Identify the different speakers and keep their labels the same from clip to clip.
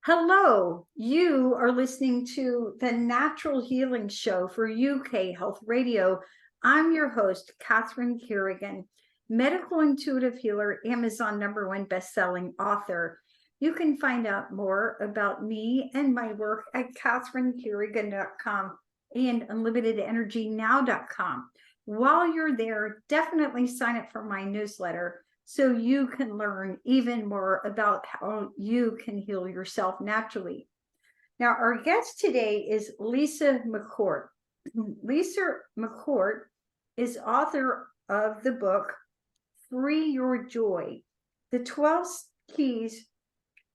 Speaker 1: Hello, you are listening to the Natural Healing Show for UK Health Radio. I'm your host, Catherine Carrigan, medical intuitive healer, Amazon #1 best-selling author. You can find out more about me and my work at catherinecarrigan.com and unlimitedenergynow.com. While you're there, definitely sign up for my newsletter so you can learn even more about how you can heal yourself naturally. Now, our guest today is Lisa McCourt. Lisa McCourt is author of the book, Free Your Joy, the 12 Keys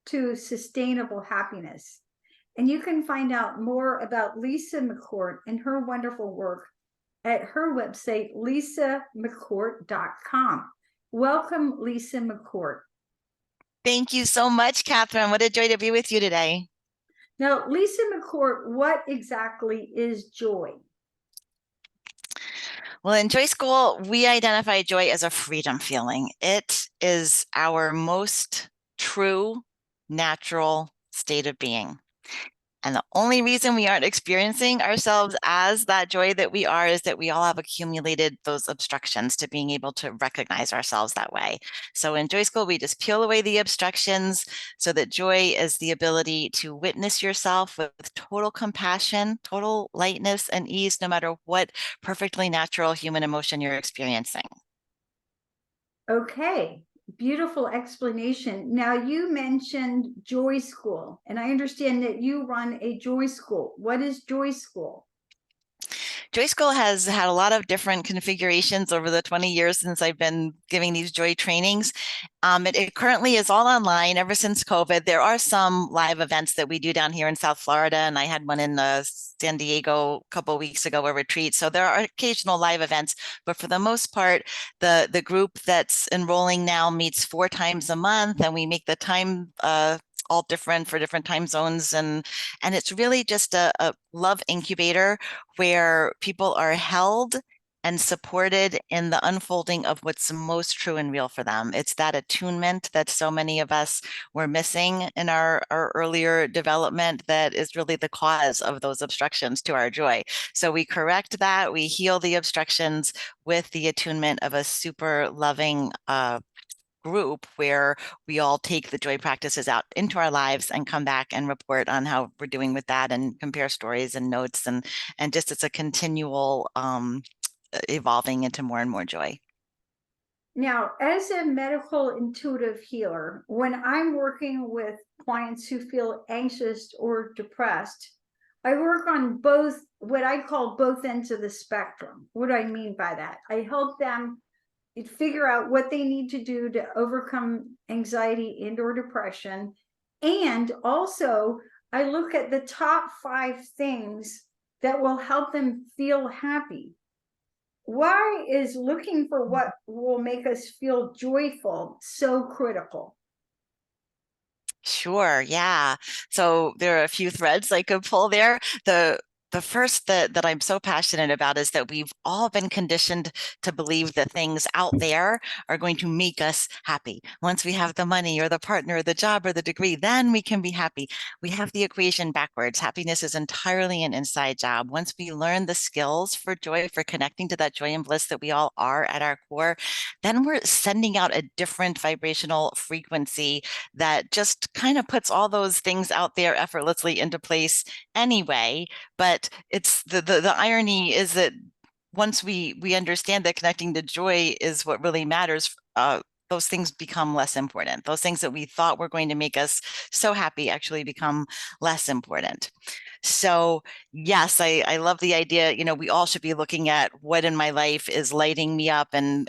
Speaker 1: to Sustainable Happiness. And you can find out more about Lisa McCourt and her wonderful work at her website, lisamccourt.com. Welcome, Lisa McCourt.
Speaker 2: Thank you so much, Catherine. What a joy to be with you today.
Speaker 1: Now, Lisa McCourt, what exactly is joy?
Speaker 2: Well, in Joy School, we identify joy as a freedom feeling. It is our most true, natural state of being. And the only reason we aren't experiencing ourselves as that joy that we are is that we all have accumulated those obstructions to being able to recognize ourselves that way. So in Joy School, we just peel away the obstructions so that joy is the ability to witness yourself with total compassion, total lightness and ease, no matter what perfectly natural human emotion you're experiencing.
Speaker 1: Okay, beautiful explanation. Now, you mentioned Joy School, and I understand that you run a Joy School. What is Joy School?
Speaker 2: Joy School has had a lot of different configurations over the 20 years since I've been giving these joy trainings. It currently is all online ever since COVID. There are some live events that we do down here in South Florida, and I had one in San Diego a couple of weeks ago, a retreat. So there are occasional live events, but for the most part, the group that's enrolling now meets 4 times a month, and we make the time all different for different time zones. And it's really just a love incubator where people are held and supported in the unfolding of what's most true and real for them. It's that attunement that so many of us were missing in our earlier development that is really the cause of those obstructions to our joy. So we correct that, we heal the obstructions with the attunement of a super loving group where we all take the joy practices out into our lives and come back and report on how we're doing with that and compare stories and notes and just it's a continual evolving into more and more joy.
Speaker 1: Now, as a medical intuitive healer, when I'm working with clients who feel anxious or depressed, I work on both, what I call both ends of the spectrum. What do I mean by that? I help them figure out what they need to do to overcome anxiety and or depression. And also, I look at the top 5 things that will help them feel happy. Why is looking for what will make us feel joyful so critical?
Speaker 2: Sure, yeah. So there are a few threads I could pull there. The first that I'm so passionate about is that we've all been conditioned to believe that things out there are going to make us happy. Once we have the money or the partner or the job or the degree, then we can be happy. We have the equation backwards. Happiness is entirely an inside job. Once we learn the skills for joy, for connecting to that joy and bliss that we all are at our core, then we're sending out a different vibrational frequency that just kind of puts all those things out there effortlessly into place anyway. But it's the irony is that once we understand that connecting to joy is what really matters, those things become less important. Those things that we thought were going to make us so happy actually become less important. So yes, I love the idea, we all should be looking at what in my life is lighting me up and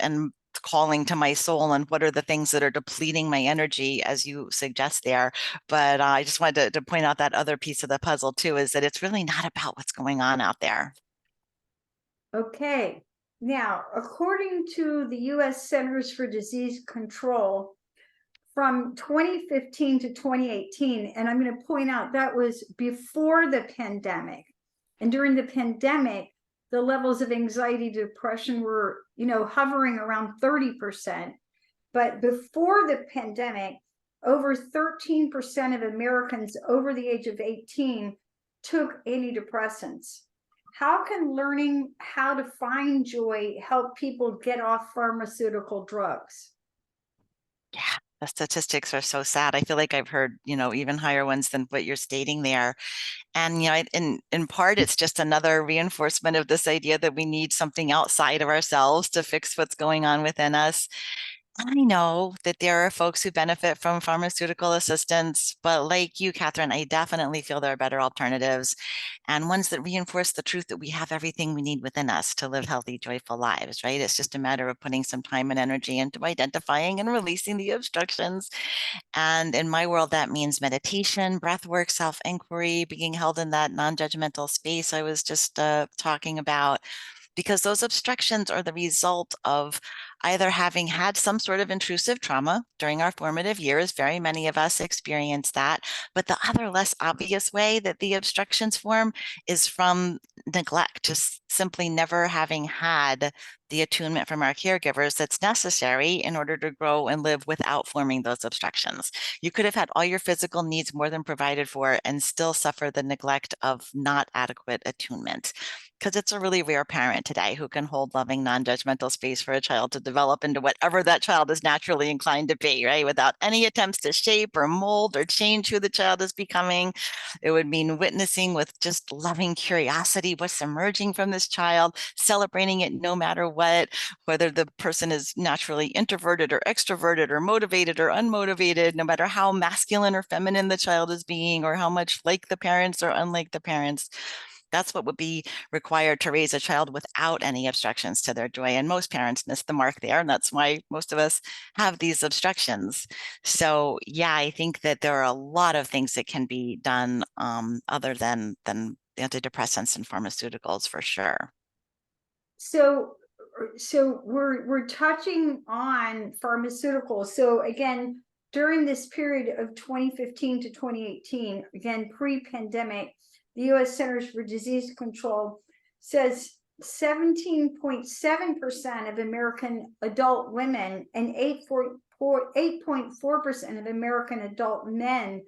Speaker 2: calling to my soul, and what are the things that are depleting my energy, as you suggest there. But I just wanted to point out that other piece of the puzzle too, is that it's really not about what's going on out there.
Speaker 1: Okay. Now, according to the US Centers for Disease Control, from 2015 to 2018, and I'm going to point out that was before the pandemic. And during the pandemic, the levels of anxiety, depression were, hovering around 30%. But before the pandemic, over 13% of Americans over the age of 18 took antidepressants. How can learning how to find joy help people get off pharmaceutical drugs?
Speaker 2: Yeah, the statistics are so sad. I feel like I've heard, even higher ones than what you're stating there. And, in part, it's just another reinforcement of this idea that we need something outside of ourselves to fix what's going on within us. I know that there are folks who benefit from pharmaceutical assistance, but like you, Catherine, I definitely feel there are better alternatives and ones that reinforce the truth that we have everything we need within us to live healthy, joyful lives, right? It's just a matter of putting some time and energy into identifying and releasing the obstructions. And in my world, that means meditation, breath work, self-inquiry, being held in that non-judgmental space I was just talking about, because those obstructions are the result of either having had some sort of intrusive trauma during our formative years. Very many of us experience that. But the other less obvious way that the obstructions form is from neglect, just simply never having had the attunement from our caregivers that's necessary in order to grow and live without forming those obstructions. You could have had all your physical needs more than provided for and still suffer the neglect of not adequate attunement, because it's a really rare parent today who can hold loving, non-judgmental space for a child to develop into whatever that child is naturally inclined to be, right? Without any attempts to shape or mold or change who the child is becoming. It would mean witnessing with just loving curiosity what's emerging from this child, celebrating it no matter what, whether the person is naturally introverted or extroverted or motivated or unmotivated, no matter how masculine or feminine the child is being, or how much like the parents or unlike the parents. That's what would be required to raise a child without any obstructions to their joy. And most parents miss the mark there. And that's why most of us have these obstructions. So yeah, I think that there are a lot of things that can be done other than antidepressants and pharmaceuticals for sure.
Speaker 1: So we're touching on pharmaceuticals. So again, during this period of 2015 to 2018, again, pre-pandemic, the US Centers for Disease Control says 17.7% of American adult women and 8.4% of American adult men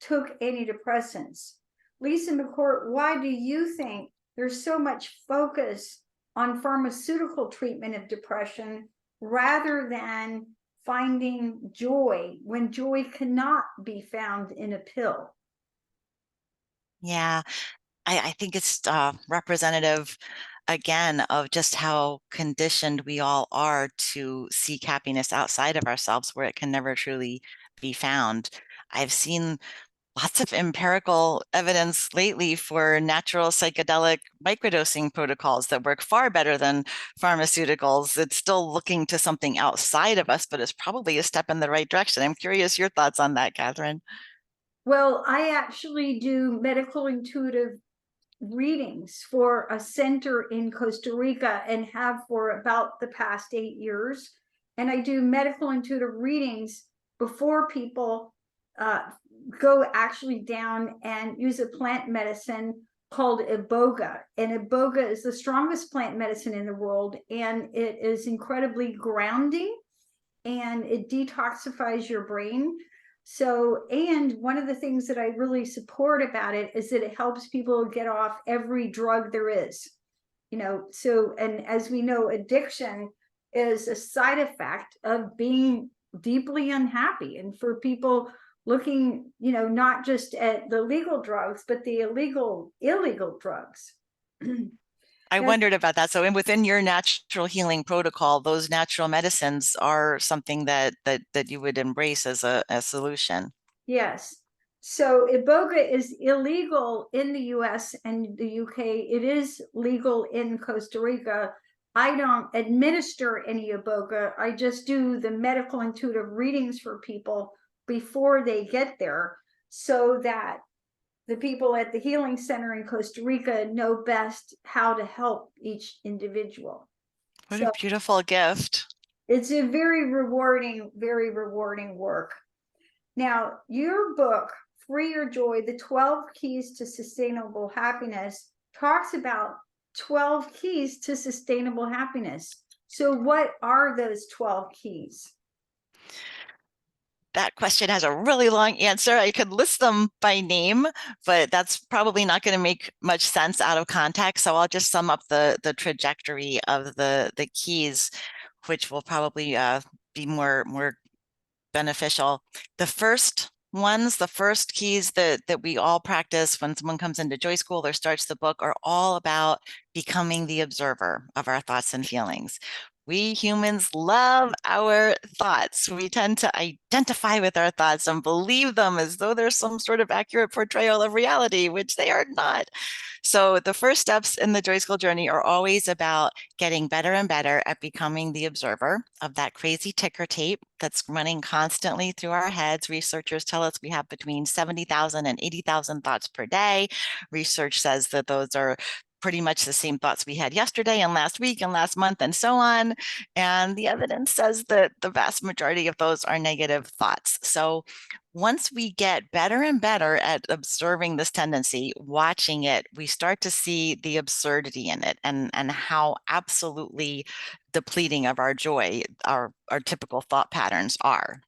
Speaker 1: took antidepressants. Lisa McCourt, why do you think there's so much focus on pharmaceutical treatment of depression rather than finding joy when joy cannot be found in a pill?
Speaker 2: Yeah, I think it's representative again of just how conditioned we all are to seek happiness outside of ourselves where it can never truly be found. I've seen lots of empirical evidence lately for natural psychedelic microdosing protocols that work far better than pharmaceuticals. It's still looking to something outside of us, but it's probably a step in the right direction. I'm curious your thoughts on that, Catherine.
Speaker 1: Well, I actually do medical intuitive readings for a center in Costa Rica and have for about the past 8 years. And I do medical intuitive readings before people go actually down and use a plant medicine called iboga. And iboga is the strongest plant medicine in the world, and it is incredibly grounding and it detoxifies your brain. So, and one of the things that I really support about it is that it helps people get off every drug there is. So, and as we know, addiction is a side effect of being deeply unhappy. And for people looking, not just at the legal drugs, but the illegal drugs.
Speaker 2: I
Speaker 1: Now,
Speaker 2: wondered about that. So, within your natural healing protocol, those natural medicines are something that you would embrace as a solution.
Speaker 1: yes. So iboga is illegal in the US and the UK. It is legal in Costa Rica. I don't administer any iboga. I just do the medical intuitive readings for people before they get there so that the people at the healing center in Costa Rica know best how to help each individual.
Speaker 2: What a
Speaker 1: So
Speaker 2: beautiful gift.
Speaker 1: it's a very rewarding work. Now, your book, Free Your Joy, The 12 Keys to Sustainable Happiness, talks about 12 keys to sustainable happiness. So what are those 12 keys?
Speaker 2: that question has a really long answer. I could list them by name, but that's probably not going to make much sense out of context. So I'll just sum up the trajectory of the keys, which will probably be more beneficial. The first ones, the first keys that we all practice when someone comes into Joy School or starts the book are all about becoming the observer of our thoughts and feelings. We humans love our thoughts. We tend to identify with our thoughts and believe them as though they're some sort of accurate portrayal of reality, which they are not. So the first steps in the Joy School journey are always about getting better and better at becoming the observer of that crazy ticker tape that's running constantly through our heads. Researchers tell us we have between 70,000 and 80,000 thoughts per day. Research says that those are pretty much the same thoughts we had yesterday and last week and last month and so on. And the evidence says that the vast majority of those are negative thoughts. So once we get better and better at observing this tendency, watching it, we start to see the absurdity in it and how absolutely depleting of our joy our typical thought patterns are.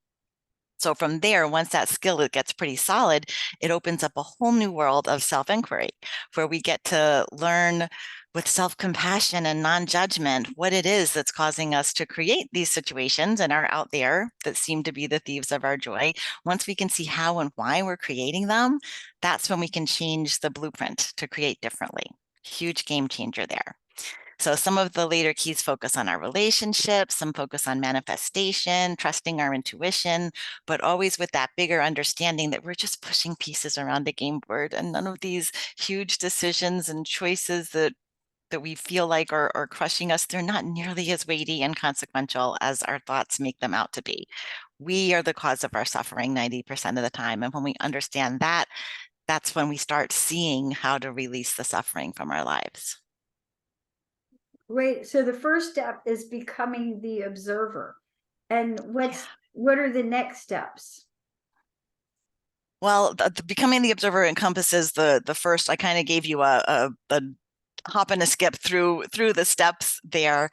Speaker 2: So from there, once that skill gets pretty solid, it opens up a whole new world of self-inquiry where we get to learn with self-compassion and non-judgment what it is that's causing us to create these situations and are out there that seem to be the thieves of our joy. Once we can see how and why we're creating them, that's when we can change the blueprint to create differently. Huge game changer there. So some of the later keys focus on our relationships, some focus on manifestation, trusting our intuition, but always with that bigger understanding that we're just pushing pieces around a game board and none of these huge decisions and choices that we feel like are crushing us, they're not nearly as weighty and consequential as our thoughts make them out to be. We are the cause of our suffering 90% of the time. And when we understand that, that's when we start seeing how to release the suffering from our lives.
Speaker 1: Great. So the first step is becoming the observer. And what are the next steps?
Speaker 2: Well, becoming the observer encompasses the first. I kind of gave you a hop and a skip through the steps there.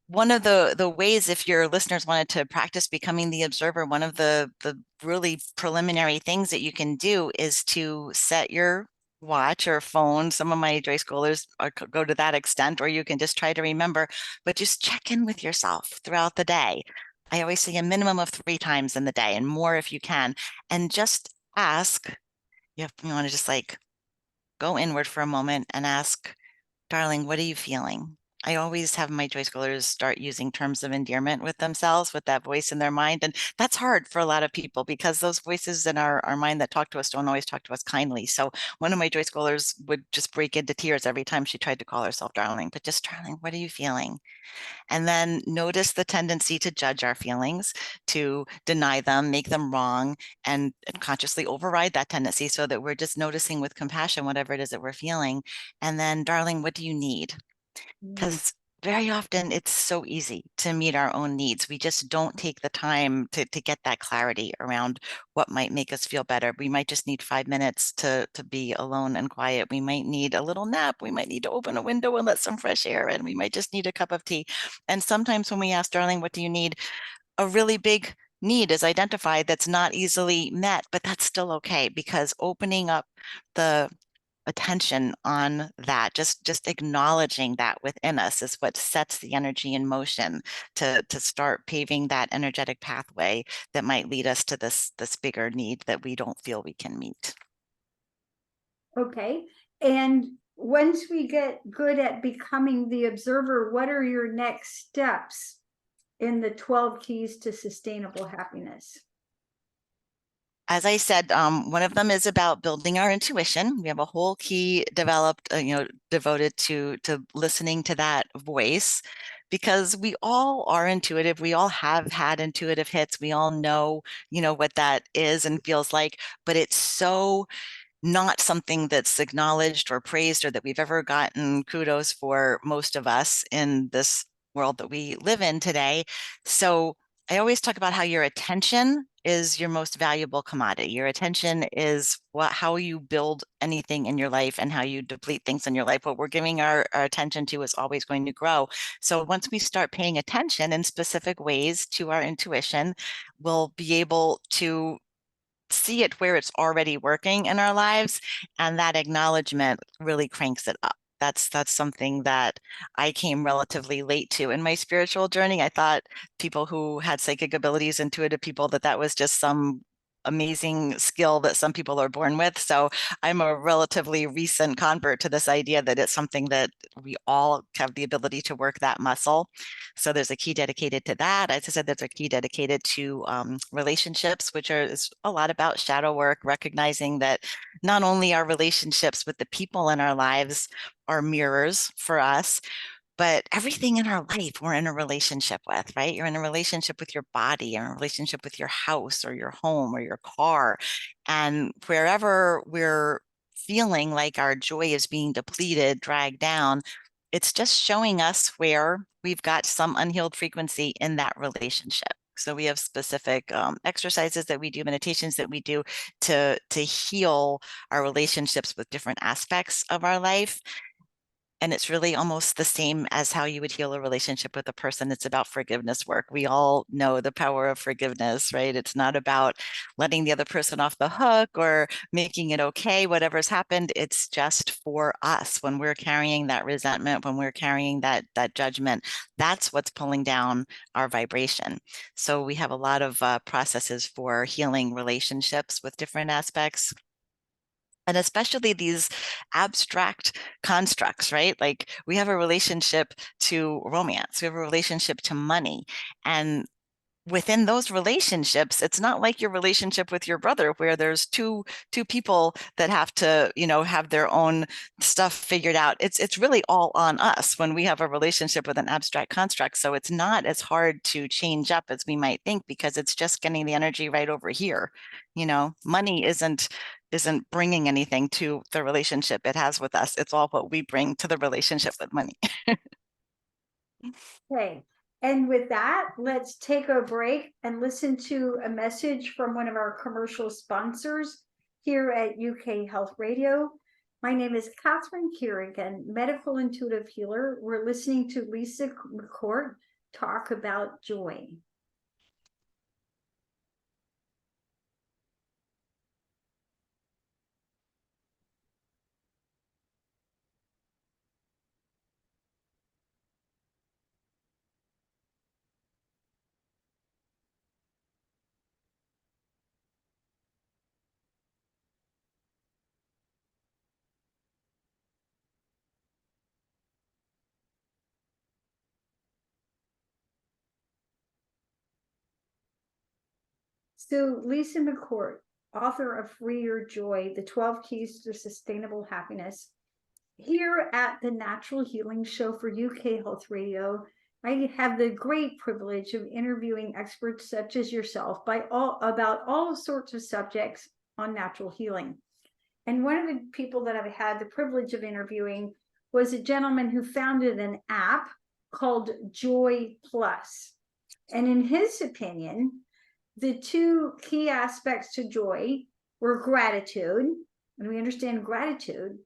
Speaker 2: One of the ways, if your listeners wanted to practice becoming the observer, one of the really preliminary things that you can do is to set your watch or phone. Some of my Joy Schoolers go to that extent, or you can just try to remember, but just check in with yourself throughout the day. I always say a minimum of 3 times in the day and more if you can, and just ask. You want to just like go inward for a moment and ask, darling, what are you feeling? I always have my Joy Schoolers start using terms of endearment with themselves, with that voice in their mind. And that's hard for a lot of people because those voices in our mind that talk to us don't always talk to us kindly. So one of my Joy Schoolers would just break into tears every time she tried to call herself darling, but just darling, what are you feeling? And then notice the tendency to judge our feelings, to deny them, make them wrong, and consciously override that tendency so that we're just noticing with compassion whatever it is that we're feeling. And then, darling, what do you need? Because very often it's so easy to meet our own needs. We just don't take the time to get that clarity around what might make us feel better. We might just need 5 minutes to be alone and quiet. We might need a little nap. We might need to open a window and let some fresh air in. We might just need a cup of tea. And sometimes when we ask, darling, what do you need? A really big need is identified that's not easily met, but that's still okay because opening up the attention on that, just acknowledging that within us is what sets the energy in motion to start paving that energetic pathway that might lead us to this bigger need that we don't feel we can meet.
Speaker 1: Okay. And once we get good at becoming the observer, what are your next steps in the 12 keys to sustainable happiness?
Speaker 2: As I said, one of them is about building our intuition. We have a whole key developed, devoted to listening to that voice, because we all are intuitive. We all have had intuitive hits. We all know, what that is and feels like, but it's so not something that's acknowledged or praised or that we've ever gotten kudos for, most of us in this world that we live in today. So I always talk about how your attention is your most valuable commodity. Your attention is how you build anything in your life and how you deplete things in your life. What we're giving our attention to is always going to grow. So once we start paying attention in specific ways to our intuition, we'll be able to see it where it's already working in our lives, and that acknowledgement really cranks it up. That's something that I came relatively late to in my spiritual journey. I thought people who had psychic abilities, intuitive people, that was just some amazing skill that some people are born with. So I'm a relatively recent convert to this idea that it's something that we all have the ability to work that muscle. So there's a key dedicated to that. As I said, there's a key dedicated to relationships, which is a lot about shadow work, recognizing that not only our relationships with the people in our lives are mirrors for us, but everything in our life we're in a relationship with, right? You're in a relationship with your body, you're in a relationship with your house or your home or your car. And wherever we're feeling like our joy is being depleted, dragged down, it's just showing us where we've got some unhealed frequency in that relationship. So we have specific exercises that we do, meditations that we do to heal our relationships with different aspects of our life. And it's really almost the same as how you would heal a relationship with a person. It's about forgiveness work. We all know the power of forgiveness, right? It's not about letting the other person off the hook or making it okay, whatever's happened. It's just for us. When we're carrying that resentment, when we're carrying that judgment, that's what's pulling down our vibration. So we have a lot of processes for healing relationships with different aspects, and especially these abstract constructs, right? Like we have a relationship to romance, we have a relationship to money. And within those relationships, it's not like your relationship with your brother where there's two people that have to, have their own stuff figured out. It's really all on us when we have a relationship with an abstract construct. So it's not as hard to change up as we might think, because it's just getting the energy right over here. Money isn't bringing anything to the relationship it has with us. It's all what we bring to the relationship with money.
Speaker 1: Okay. And with that, let's take a break and listen to a message from one of our commercial sponsors here at UK Health Radio. My name is Catherine Carrigan, medical intuitive healer. We're listening to Lisa McCourt talk about joy. So Lisa McCourt, author of Free Your Joy, The 12 Keys to Sustainable Happiness. Here at the Natural Healing Show for UK Health Radio, I have the great privilege of interviewing experts such as yourself about all sorts of subjects on natural healing. And one of the people that I've had the privilege of interviewing was a gentleman who founded an app called Joy Plus. And in his opinion, the two key aspects to joy were gratitude, and we understand gratitude,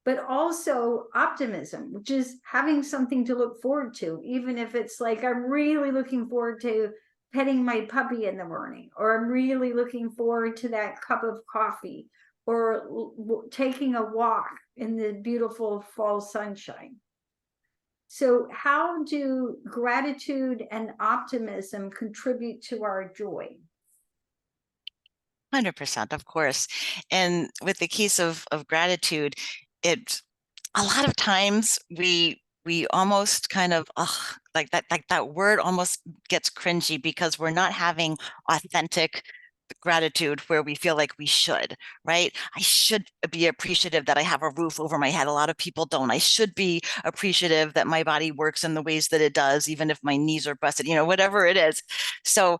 Speaker 1: but also optimism, which is having something to look forward to, even if it's like, I'm really looking forward to petting my puppy in the morning, or I'm really looking forward to that cup of coffee, or taking a walk in the beautiful fall sunshine. So how do gratitude and optimism contribute to our joy?
Speaker 2: 100%, of course. And with the case of gratitude, it a lot of times we almost kind of like that word almost gets cringy because we're not having authentic gratitude where we feel like we should, right? I should be appreciative that I have a roof over my head. A lot of people don't. I should be appreciative that my body works in the ways that it does, even if my knees are busted, whatever it is. So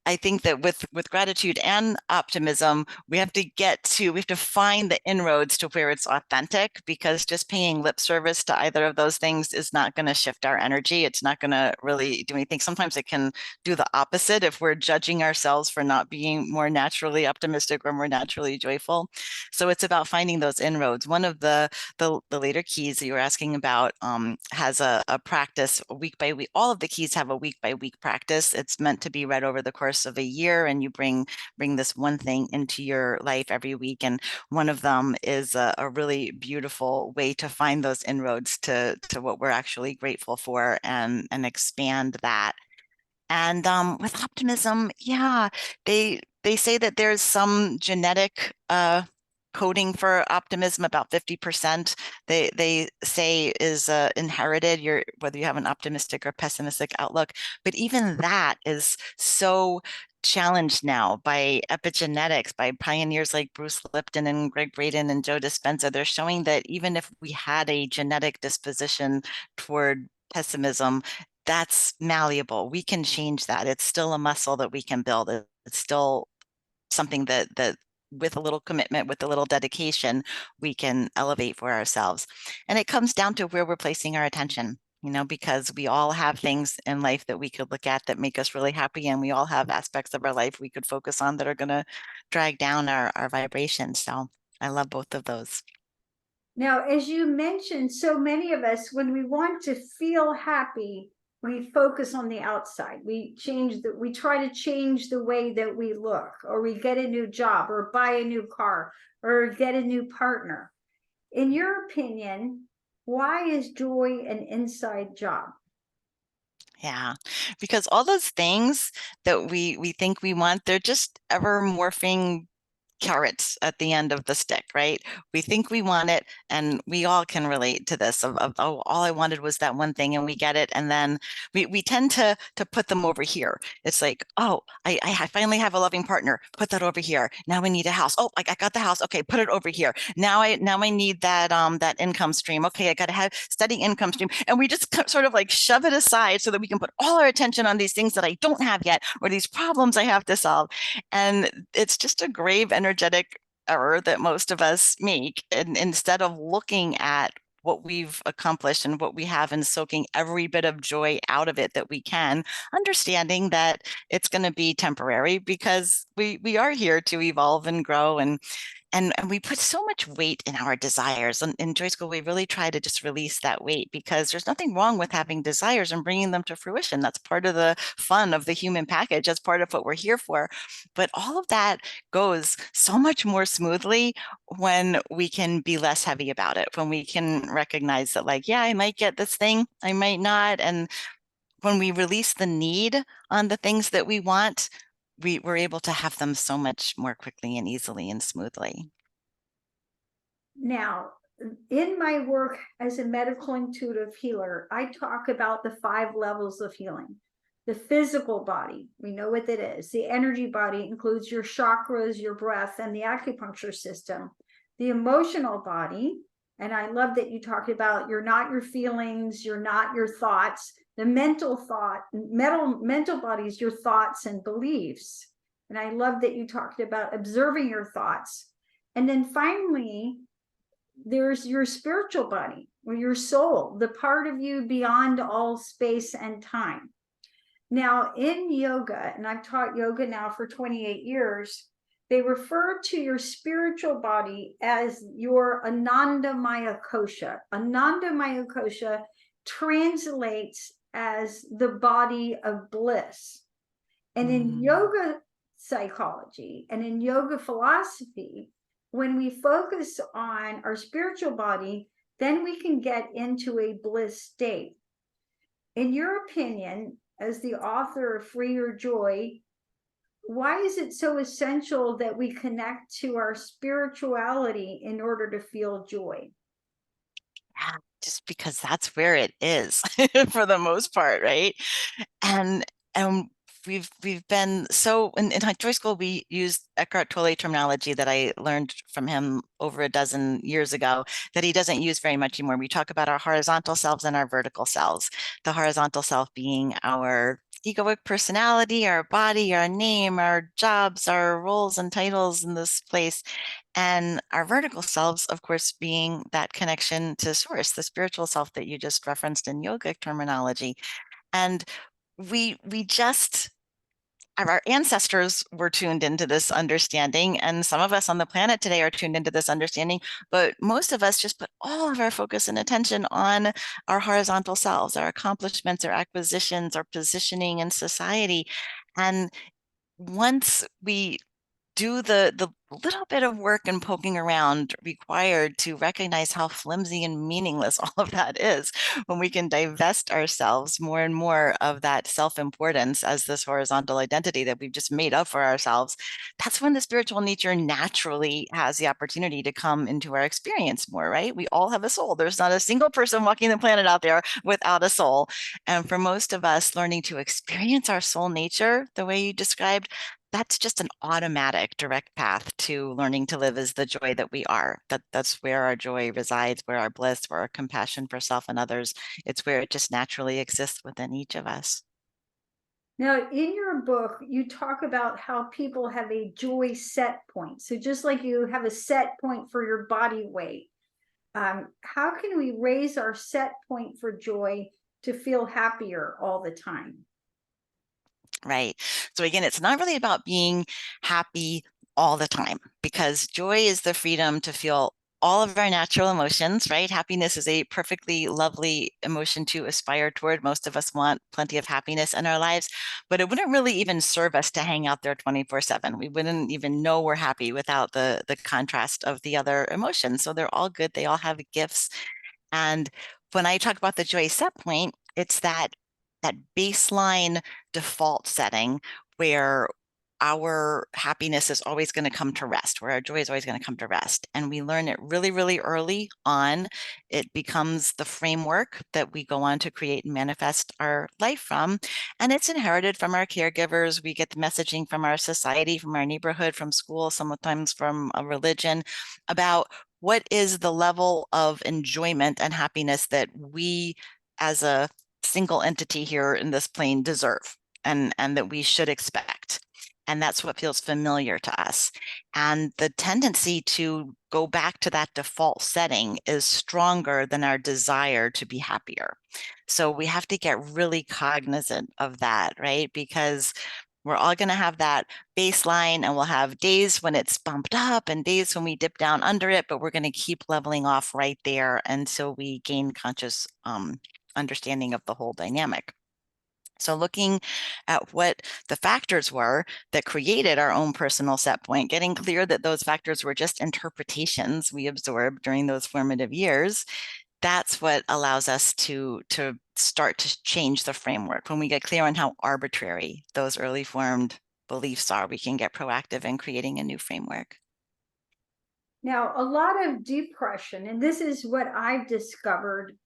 Speaker 2: I think that with gratitude and optimism, we have to find the inroads to where it's authentic, because just paying lip service to either of those things is not going to shift our energy. It's not going to really do anything. Sometimes it can do the opposite if we're judging ourselves for not being more naturally optimistic or more naturally joyful. So it's about finding those inroads. One of the later keys that you were asking about has a practice week by week. All of the keys have a week by week practice. It's meant to be read over the course of a year, and you bring this one thing into your life every week. And one of them is a really beautiful way to find those inroads to what we're actually grateful for, and expand that. And with optimism, yeah, they say that there's some genetic coding for optimism, about 50%. They say is inherited, whether you have an optimistic or pessimistic outlook. But even that is so challenged now by epigenetics, by pioneers like Bruce Lipton and Greg Braden and Joe Dispenza. They're showing that even if we had a genetic disposition toward pessimism, that's malleable. We can change that. It's still a muscle that we can build. It's still something that with a little commitment, with a little dedication, we can elevate for ourselves. And it comes down to where we're placing our attention, because we all have things in life that we could look at that make us really happy. And we all have aspects of our life we could focus on that are going to drag down our vibrations. So I love both of those.
Speaker 1: Now, as you mentioned, so many of us, when we want to feel happy, we focus on the outside. We try to change the way that we look, or we get a new job, or buy a new car, or get a new partner. In your opinion, why is joy an inside job?
Speaker 2: Yeah, because all those things that we think we want, they're just ever morphing carrots at the end of the stick, right? We think we want it, and we all can relate to this of oh, all I wanted was that one thing, and we get it, and then we tend to put them over here. It's like, oh, I finally have a loving partner, put that over here. Now I need a house. Oh, I got the house. Okay, put it over here. Now I need that income stream. Okay, I got to have steady income stream, and we just sort of like shove it aside so that we can put all our attention on these things that I don't have yet, or these problems I have to solve. And it's just a grave energetic error that most of us make. And instead of looking at what we've accomplished and what we have, and soaking every bit of joy out of it that we can, understanding that it's going to be temporary, because we are here to evolve and grow, and we put so much weight in our desires. And in Joy School, we really try to just release that weight, because there's nothing wrong with having desires and bringing them to fruition. That's part of the fun of the human package. That's part of what we're here for. But all of that goes so much more smoothly when we can be less heavy about it, when we can recognize that, like, yeah, I might get this thing, I might not. And when we release the need on the things that we want, we're able to have them so much more quickly and easily and smoothly.
Speaker 1: Now, in my work as a medical intuitive healer, I talk about the 5 levels of healing. The physical body, we know what that is. The energy body includes your chakras, your breath, and the acupuncture system. The emotional body, and I love that you talked about you're not your feelings, you're not your thoughts. The mental body is your thoughts and beliefs. And I love that you talked about observing your thoughts. And then finally, there's your spiritual body, or your soul, the part of you beyond all space and time. Now, in yoga, and I've taught yoga now for 28 years, they refer to your spiritual body as your Ananda Maya Kosha. Ananda Maya Kosha translates as the body of bliss. And in yoga psychology and in yoga philosophy, when we focus on our spiritual body, then we can get into a bliss state. In your opinion, as the author of Free Your Joy, why is it so essential that we connect to our spirituality in order to feel joy?
Speaker 2: Yeah, just because that's where it is for the most part, right? And and we've been so in Joy School, we used Eckhart Tolle terminology that I learned from him over a dozen years ago that he doesn't use very much anymore. We talk about our horizontal selves and our vertical selves. The horizontal self being our egoic personality, our body, our name, our jobs, our roles and titles in this place. And our vertical selves, of course, being that connection to source, the spiritual self that you just referenced in yogic terminology. And we just our ancestors were tuned into this understanding, and some of us on the planet today are tuned into this understanding, but most of us just put all of our focus and attention on our horizontal selves, our accomplishments, our acquisitions, our positioning in society. And once we do the little bit of work and poking around required to recognize how flimsy and meaningless all of that is, when we can divest ourselves more and more of that self-importance as this horizontal identity that we've just made up for ourselves, that's when the spiritual nature naturally has the opportunity to come into our experience more, right? We all have a soul. There's not a single person walking the planet out there without a soul. And for most of us, learning to experience our soul nature the way you described, that's just an automatic direct path to learning to live as the joy that we are. That's where our joy resides, where our bliss, where our compassion for self and others. It's where it just naturally exists within each of us.
Speaker 1: Now, in your book, you talk about how people have a joy set point. So just like you have a set point for your body weight, how can we raise our set point for joy to feel happier all the time?
Speaker 2: Right. So again, it's not really about being happy all the time, because joy is the freedom to feel all of our natural emotions, right? Happiness is a perfectly lovely emotion to aspire toward. Most of us want plenty of happiness in our lives, but it wouldn't really even serve us to hang out there 24/7. We wouldn't even know we're happy without the contrast of the other emotions. So they're all good. They all have gifts. And when I talk about the joy set point, it's that baseline default setting where our happiness is always going to come to rest, where our joy is always going to come to rest. And we learn it really, really early on. It becomes the framework that we go on to create and manifest our life from. And it's inherited from our caregivers. We get the messaging from our society, from our neighborhood, from school, sometimes from a religion, about what is the level of enjoyment and happiness that we as a single entity here in this plane deserve, and that we should expect. And that's what feels familiar to us. And the tendency to go back to that default setting is stronger than our desire to be happier. So we have to get really cognizant of that, right? Because we're all going to have that baseline, and we'll have days when it's bumped up and days when we dip down under it, but we're going to keep leveling off right there until we gain conscious understanding of the whole dynamic. So looking at what the factors were that created our own personal set point, getting clear that those factors were just interpretations we absorbed during those formative years, that's what allows us to start to change the framework. When we get clear on how arbitrary those early formed beliefs are, we can get proactive in creating a new framework.
Speaker 1: Now, a lot of depression, and this is what I've discovered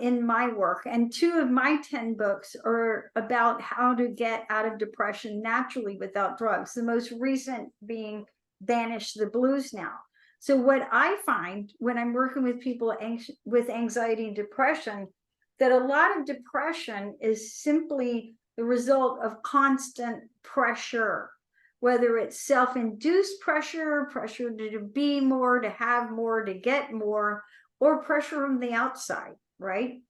Speaker 1: in my work, and 2 of my 10 books are about how to get out of depression naturally without drugs. The most recent being Banish the Blues Now. So what I find when I'm working with people with anxiety and depression, that a lot of depression is simply the result of constant pressure, whether it's self-induced pressure, pressure to be more, to have more, to get more, or pressure from the outside, right?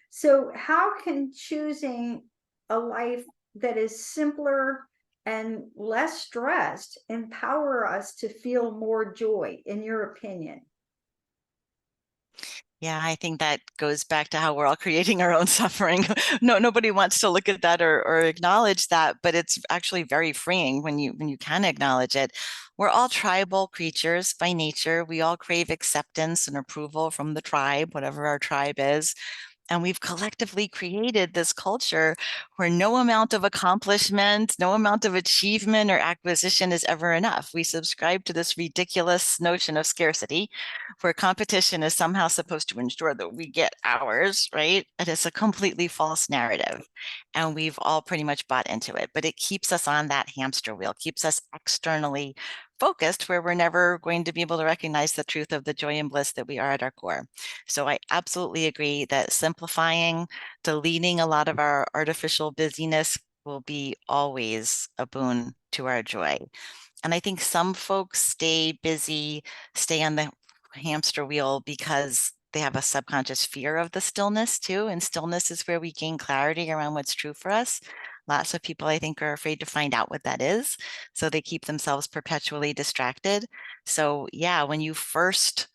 Speaker 1: So how can choosing a life that is simpler and less stressed empower us to feel more joy, in your opinion?
Speaker 2: Yeah, I think that goes back to how we're all creating our own suffering. No, nobody wants to look at that or acknowledge that, but it's actually very freeing when you can acknowledge it. We're all tribal creatures by nature. We all crave acceptance and approval from the tribe, whatever our tribe is. And we've collectively created this culture where no amount of accomplishment, no amount of achievement or acquisition is ever enough. We subscribe to this ridiculous notion of scarcity, where competition is somehow supposed to ensure that we get ours, right? And it's a completely false narrative. And we've all pretty much bought into it, but it keeps us on that hamster wheel, keeps us externally focused, where we're never going to be able to recognize the truth of the joy and bliss that we are at our core. So I absolutely agree that simplifying, deleting a lot of our artificial busyness, will be always a boon to our joy. And I think some folks stay busy, stay on the hamster wheel because they have a subconscious fear of the stillness too. And stillness is where we gain clarity around what's true for us. Lots of people, I think, are afraid to find out what that is. So they keep themselves perpetually distracted. So yeah, when you first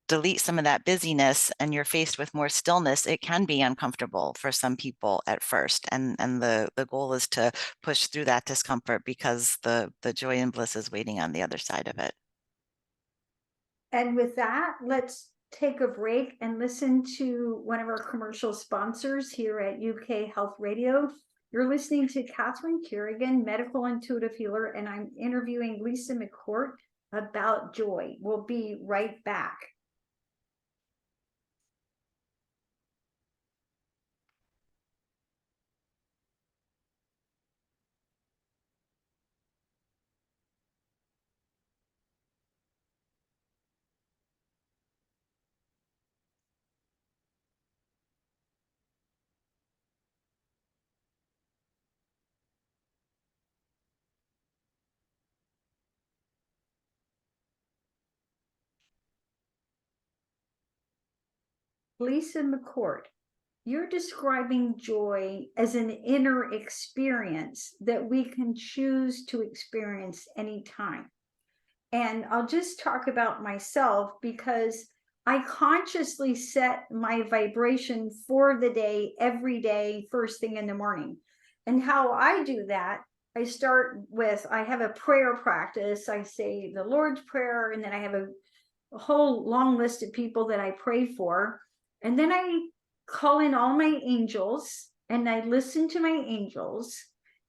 Speaker 2: delete some of that busyness and you're faced with more stillness, it can be uncomfortable for some people at first. And the goal is to push through that discomfort because the joy and bliss is waiting on the other side of it.
Speaker 1: And with that, let's take a break and listen to one of our commercial sponsors here at UK Health Radio. You're listening to Catherine Carrigan, medical intuitive healer, and I'm interviewing Lisa McCourt about joy. We'll be right back. Lisa McCourt, you're describing joy as an inner experience that we can choose to experience anytime. And I'll just talk about myself because I consciously set my vibration for the day, every day, first thing in the morning. And how I do that, I start with, I have a prayer practice. I say the Lord's Prayer, and then I have a whole long list of people that I pray for. And then I call in all my angels and I listen to my angels.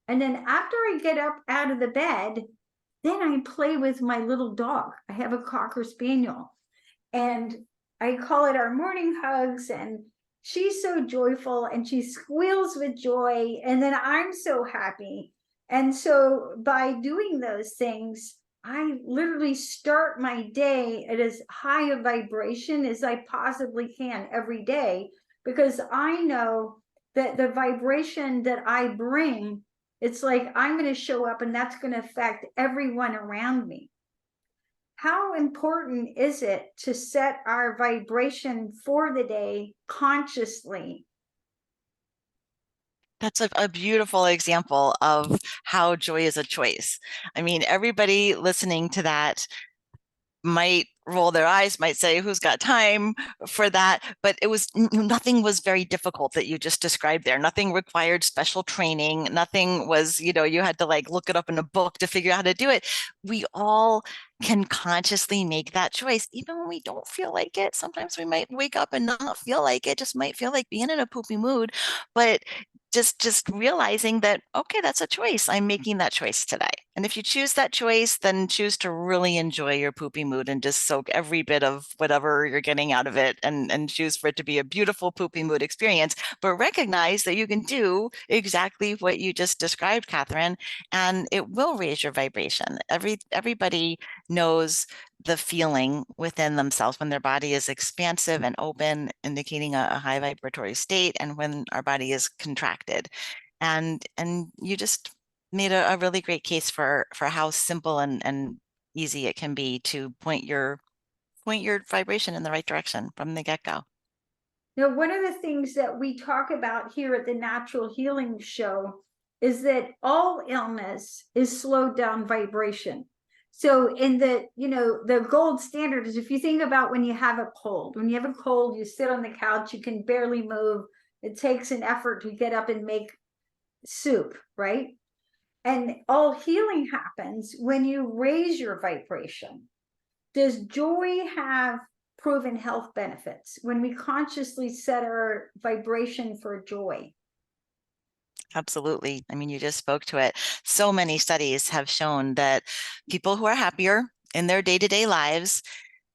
Speaker 1: And then after I get up out of the bed, then I play with my little dog. I have a Cocker Spaniel, and I call it our morning hugs. And she's so joyful and she squeals with joy. And then I'm so happy. And so by doing those things, I literally start my day at as high a vibration as I possibly can every day, because I know that the vibration that I bring, it's like I'm going to show up and that's going to affect everyone around me. How important is it to set our vibration for the day consciously?
Speaker 2: That's a beautiful example of how joy is a choice. I mean, everybody listening to that might roll their eyes, might say, who's got time for that? But it was nothing was very difficult that you just described there. Nothing required special training. Nothing was, you had to like look it up in a book to figure out how to do it. We all can consciously make that choice, even when we don't feel like it. Sometimes we might wake up and not feel like it, just might feel like being in a poopy mood. But just realizing that, okay, that's a choice. I'm making that choice today. And if you choose that choice, then choose to really enjoy your poopy mood and just soak every bit of whatever you're getting out of it, and choose for it to be a beautiful poopy mood experience. But recognize that you can do exactly what you just described, Catherine, and it will raise your vibration. Everybody knows the feeling within themselves when their body is expansive and open, indicating a high vibratory state, and when our body is contracted. And you just made a really great case for how simple and easy it can be to point your vibration in the right direction from the get-go.
Speaker 1: Now, one of the things that we talk about here at the Natural Healing Show is that all illness is slowed down vibration. So in the gold standard is, if you think about when you have a cold, you sit on the couch, you can barely move. It takes an effort to get up and make soup, right? And all healing happens when you raise your vibration. Does joy have proven health benefits when we consciously set our vibration for joy?
Speaker 2: Absolutely. I mean, you just spoke to it. So many studies have shown that people who are happier in their day-to-day lives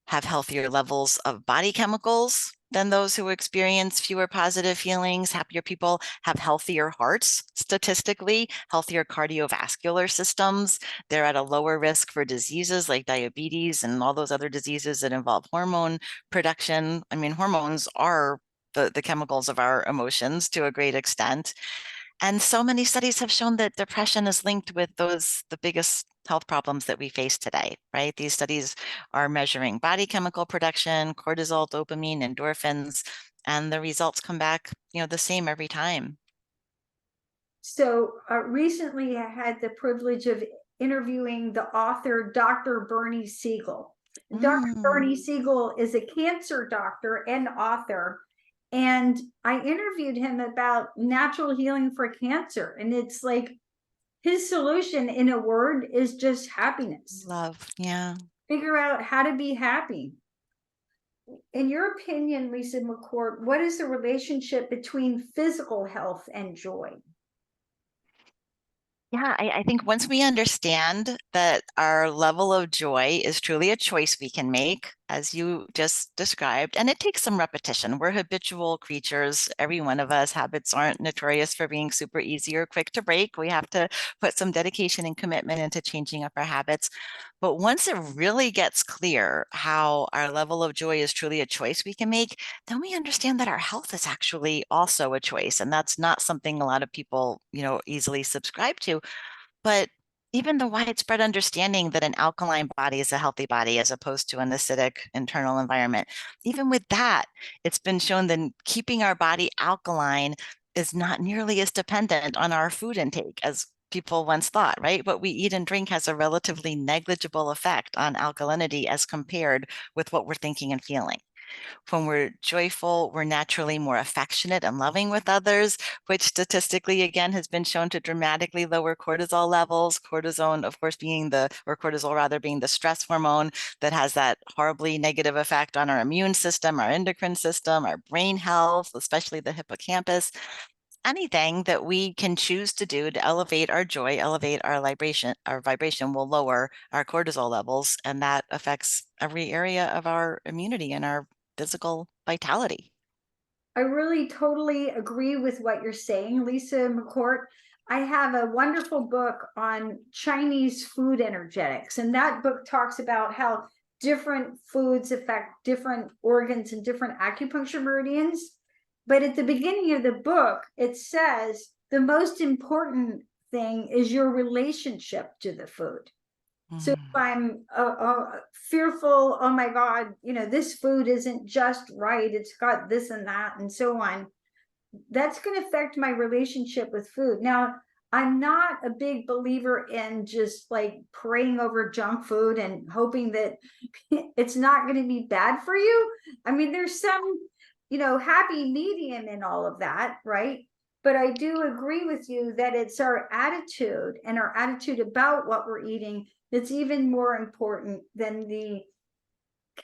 Speaker 2: have healthier levels of body chemicals than those who experience fewer positive feelings. Happier people have healthier hearts, statistically, healthier cardiovascular systems. They're at a lower risk for diseases like diabetes and all those other diseases that involve hormone production. I mean, hormones are the chemicals of our emotions to a great extent. And so many studies have shown that depression is linked with the biggest health problems that we face today, right? These studies are measuring body chemical production, cortisol, dopamine, endorphins, and the results come back, the same every time.
Speaker 1: So recently I had the privilege of interviewing the author, Dr. Bernie Siegel. Dr.
Speaker 2: Mm,
Speaker 1: Bernie Siegel is a cancer doctor and author. And I interviewed him about natural healing for cancer. And it's like his solution in a word is just happiness.
Speaker 2: love, yeah.
Speaker 1: Figure out how to be happy. In your opinion, Lisa McCourt, what is the relationship between physical health and joy?
Speaker 2: Yeah, I think once we understand that our level of joy is truly a choice we can make, as you just described, and it takes some repetition. We're habitual creatures. Every one of us, habits aren't notorious for being super easy or quick to break. We have to put some dedication and commitment into changing up our habits. But once it really gets clear how our level of joy is truly a choice we can make, then we understand that our health is actually also a choice. And that's not something a lot of people, easily subscribe to. But even the widespread understanding that an alkaline body is a healthy body as opposed to an acidic internal environment, even with that, it's been shown that keeping our body alkaline is not nearly as dependent on our food intake as people once thought, right? What we eat and drink has a relatively negligible effect on alkalinity as compared with what we're thinking and feeling. When we're joyful, we're naturally more affectionate and loving with others, which statistically, again, has been shown to dramatically lower cortisol levels. Cortisone, of course, or cortisol rather, being the stress hormone that has that horribly negative effect on our immune system, our endocrine system, our brain health, especially the hippocampus. Anything that we can choose to do to elevate our joy, elevate our vibration will lower our cortisol levels, and that affects every area of our immunity and our physical vitality.
Speaker 1: I really totally agree with what you're saying, Lisa McCourt. I have a wonderful book on Chinese food energetics, and that book talks about how different foods affect different organs and different acupuncture meridians. But at the beginning of the book, it says the most important thing is your relationship to the food. So if
Speaker 2: Mm.
Speaker 1: I'm fearful, oh my God, this food isn't just right, it's got this and that, and so on, that's going to affect my relationship with food. Now, I'm not a big believer in just like praying over junk food and hoping that it's not going to be bad for you. I mean, there's some, happy medium in all of that, right? But I do agree with you that it's our attitude and our attitude about what we're eating that's even more important than the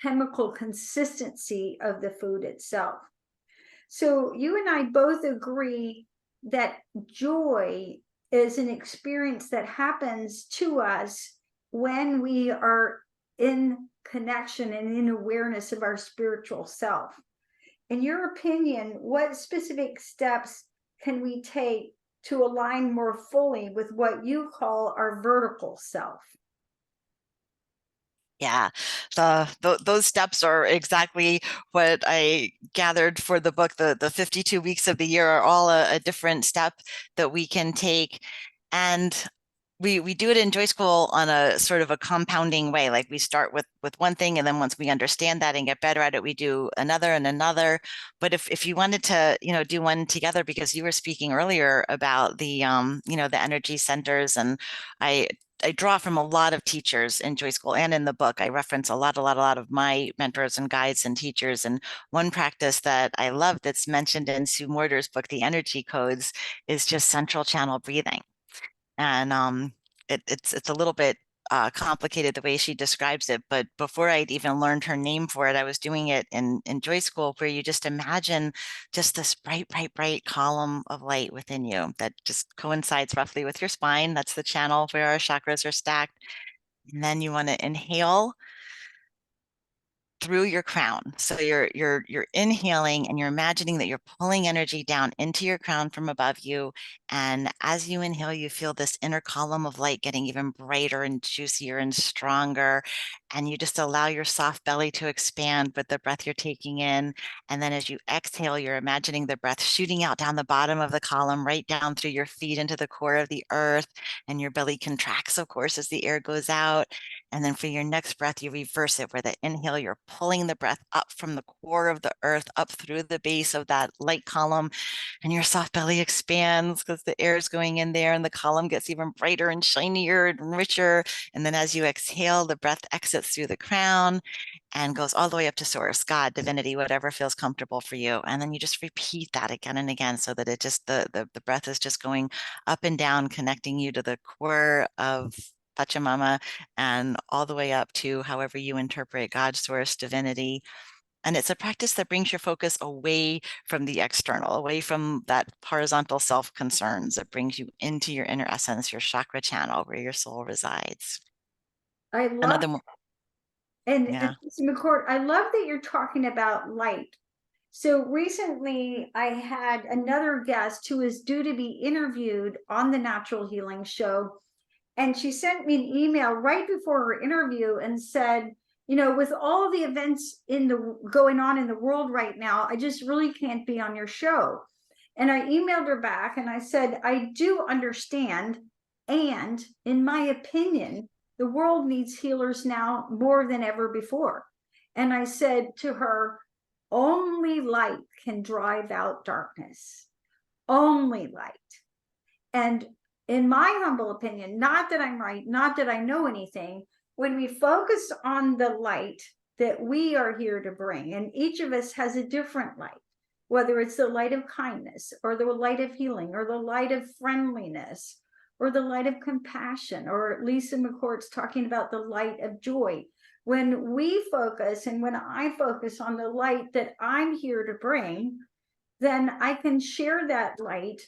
Speaker 1: chemical consistency of the food itself. So you and I both agree that joy is an experience that happens to us when we are in connection and in awareness of our spiritual self. In your opinion, what specific steps can we take to align more fully with what you call our vertical self?
Speaker 2: Yeah, those steps are exactly what I gathered for the book. The 52 weeks of the year are all a different step that we can take. And we do it in Joy School on a sort of a compounding way. Like we start with one thing, and then once we understand that and get better at it, we do another and another. But if you wanted to, do one together, because you were speaking earlier about the energy centers, and I draw from a lot of teachers in Joy School and in the book. I reference a lot of my mentors and guides and teachers. And one practice that I love that's mentioned in Sue Morter's book, The Energy Codes, is just central channel breathing. And it's a little bit complicated the way she describes it, but before I'd even learned her name for it, I was doing it in Joy School, where you just imagine just this bright, bright, bright column of light within you that just coincides roughly with your spine. That's the channel where our chakras are stacked. And then you want to inhale, through your crown. So you're inhaling and you're imagining that you're pulling energy down into your crown from above you. And as you inhale, you feel this inner column of light getting even brighter and juicier and stronger. And you just allow your soft belly to expand with the breath you're taking in. And then as you exhale, you're imagining the breath shooting out down the bottom of the column, right down through your feet into the core of the earth. And your belly contracts, of course, as the air goes out. And then for your next breath, you reverse it, where the inhale, you're pulling the breath up from the core of the earth, up through the base of that light column, and your soft belly expands because the air is going in there and the column gets even brighter and shinier and richer. And then as you exhale, the breath exits through the crown and goes all the way up to source, God, divinity, whatever feels comfortable for you. And then you just repeat that again and again so that it just, the breath is just going up and down, connecting you to the core of Pachamama and all the way up to however you interpret God, source, divinity. And it's a practice that brings your focus away from the external, away from that horizontal self concerns. It brings you into your inner essence, your chakra channel, where your soul resides.
Speaker 1: I love,
Speaker 2: Another,
Speaker 1: and
Speaker 2: yeah.
Speaker 1: Lisa McCourt, I love that you're talking about light. So recently I had another guest who is due to be interviewed on the Natural Healing Show. And she sent me an email right before her interview and said, you know, with all the events going on in the world right now, I just really can't be on your show. And I emailed her back and I said, I do understand. And in my opinion, the world needs healers now more than ever before. And I said to her, only light can drive out darkness. Only light. And in my humble opinion, not that I'm right, not that I know anything, when we focus on the light that we are here to bring, and each of us has a different light, whether it's the light of kindness or the light of healing or the light of friendliness or the light of compassion, or Lisa McCourt's talking about the light of joy. When we focus, and when I focus on the light that I'm here to bring, then I can share that light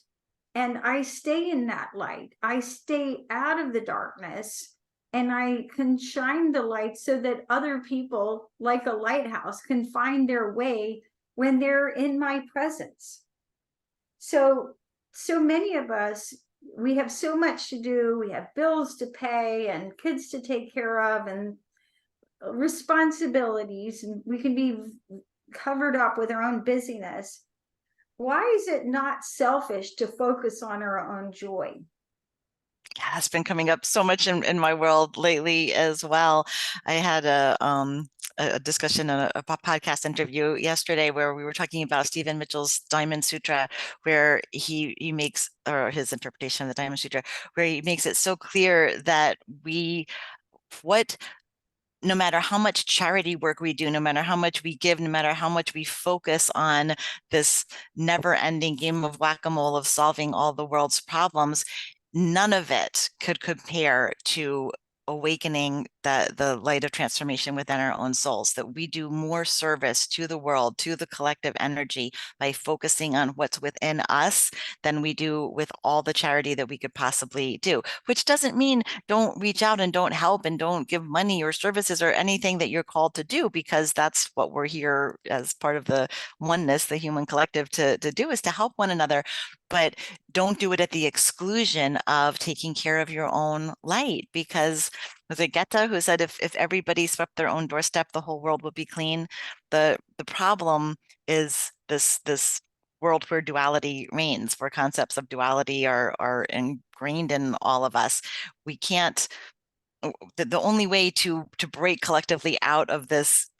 Speaker 1: and I stay in that light. I stay out of the darkness and I can shine the light so that other people, like a lighthouse, can find their way when they're in my presence. So many of us, we have so much to do. We have bills to pay and kids to take care of and responsibilities, and we can be covered up with our own busyness. Why is it not selfish to focus on our own joy?
Speaker 2: Yeah, it's been coming up so much in my world lately as well. I had a discussion, a podcast interview yesterday where we were talking about Stephen Mitchell's Diamond Sutra, where he makes, or his interpretation of the Diamond Sutra, where he makes it so clear that what no matter how much charity work we do, no matter how much we give, no matter how much we focus on this never-ending game of whack-a-mole of solving all the world's problems, none of it could compare to awakening the light of transformation within our own souls, that we do more service to the world, to the collective energy, by focusing on what's within us than we do with all the charity that we could possibly do. Which doesn't mean don't reach out and don't help and don't give money or services or anything that you're called to do, because that's what we're here as part of the oneness, the human collective, to do, is to help one another. But don't do it at the exclusion of taking care of your own light, because was it Goethe who said if everybody swept their own doorstep, the whole world would be clean? The problem is this world where duality reigns, where concepts of duality are ingrained in all of us. We can't, the only way to break collectively out of this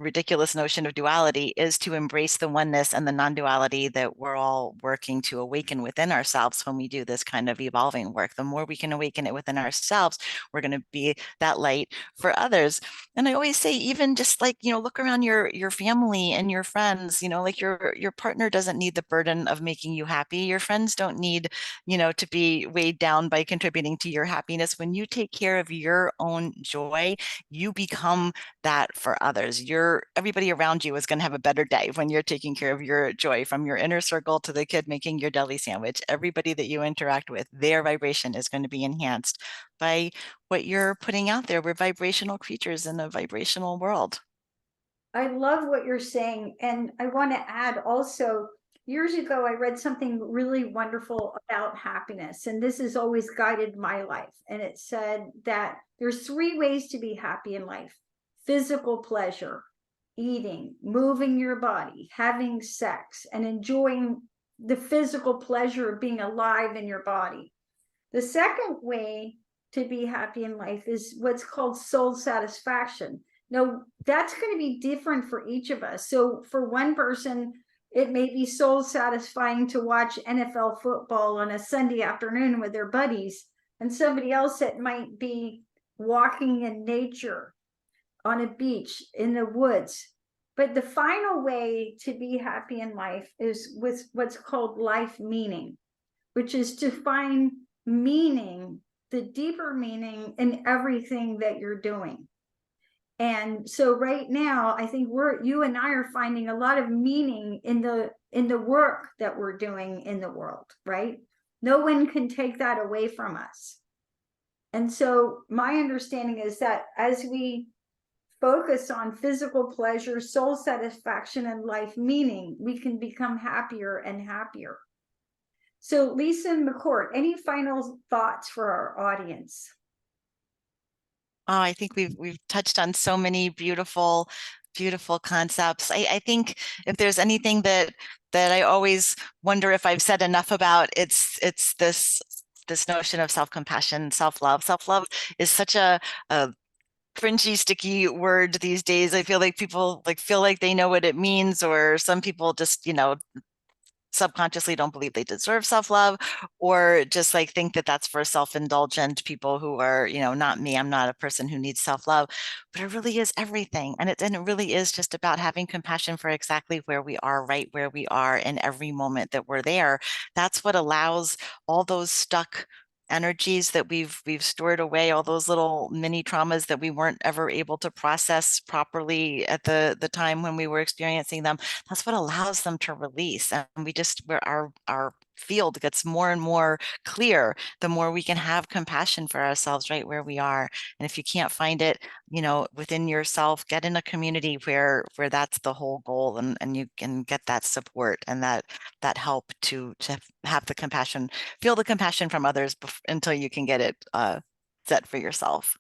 Speaker 2: ridiculous notion of duality is to embrace the oneness and the non-duality that we're all working to awaken within ourselves when we do this kind of evolving work. The more we can awaken it within ourselves, we're going to be that light for others. And I always say, even just like, look around your family and your friends, like your partner doesn't need the burden of making you happy. Your friends don't need, to be weighed down by contributing to your happiness. When you take care of your own joy, you become that for others. Everybody around you is going to have a better day when you're taking care of your joy, from your inner circle to the kid making your deli sandwich. Everybody that you interact with, their vibration is going to be enhanced by what you're putting out there. We're vibrational creatures in a vibrational world.
Speaker 1: I love what you're saying. And I want to add also, years ago, I read something really wonderful about happiness, and this has always guided my life. And it said that there's three ways to be happy in life: physical pleasure, eating, moving your body, having sex, and enjoying the physical pleasure of being alive in your body. The second way to be happy in life is what's called soul satisfaction. Now, that's going to be different for each of us. So, for one person, it may be soul satisfying to watch NFL football on a Sunday afternoon with their buddies, and somebody else, it might be walking in nature on a beach in the woods. But the final way to be happy in life is with what's called life meaning, which is to find meaning, the deeper meaning in everything that you're doing. And so right now, I think you and I are finding a lot of meaning in the work that we're doing in the world, right? No one can take that away from us. And so my understanding is that as we focus on physical pleasure, soul satisfaction, and life meaning, we can become happier and happier. So, Lisa McCourt, any final thoughts for our audience?
Speaker 2: Oh, I think we've touched on so many beautiful, beautiful concepts. I think if there's anything that I always wonder if I've said enough about, it's this notion of self-compassion, self-love. Self-love is such a cringy, sticky word these days. I feel like people feel like they know what it means, or some people just, subconsciously don't believe they deserve self-love, or just think that that's for self-indulgent people who are, not me. I'm not a person who needs self-love, but it really is everything. And it really is just about having compassion for exactly where we are, right where we are in every moment that we're there. That's what allows all those stuck energies that we've stored away, all those little mini traumas that we weren't ever able to process properly at the time when we were experiencing them. That's what allows them to release. And where our field gets more and more clear, the more we can have compassion for ourselves right where we are. And if you can't find it, within yourself, get in a community where that's the whole goal, and you can get that support and that help to have the compassion, feel the compassion from others until you can get it set for yourself.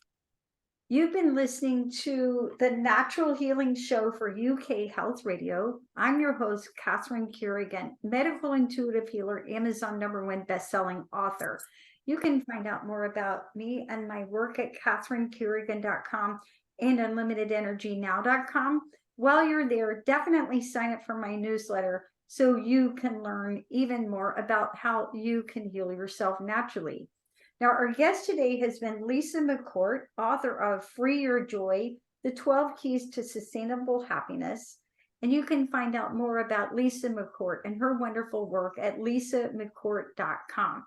Speaker 1: You've been listening to the Natural Healing Show for UK Health Radio. I'm your host, Catherine Carrigan, medical intuitive healer, Amazon #1 bestselling author. You can find out more about me and my work at catherinecarrigan.com and unlimitedenergynow.com. While you're there, definitely sign up for my newsletter so you can learn even more about how you can heal yourself naturally. Now, our guest today has been Lisa McCourt, author of Free Your Joy, The 12 Keys to Sustainable Happiness. And you can find out more about Lisa McCourt and her wonderful work at lisamccourt.com.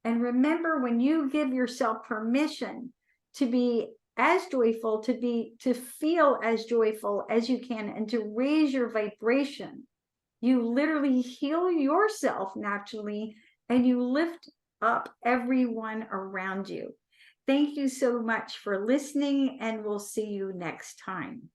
Speaker 1: And remember, when you give yourself permission to be as joyful, to feel as joyful as you can, and to raise your vibration, you literally heal yourself naturally, and you lift up everyone around you. Thank you so much for listening, and we'll see you next time.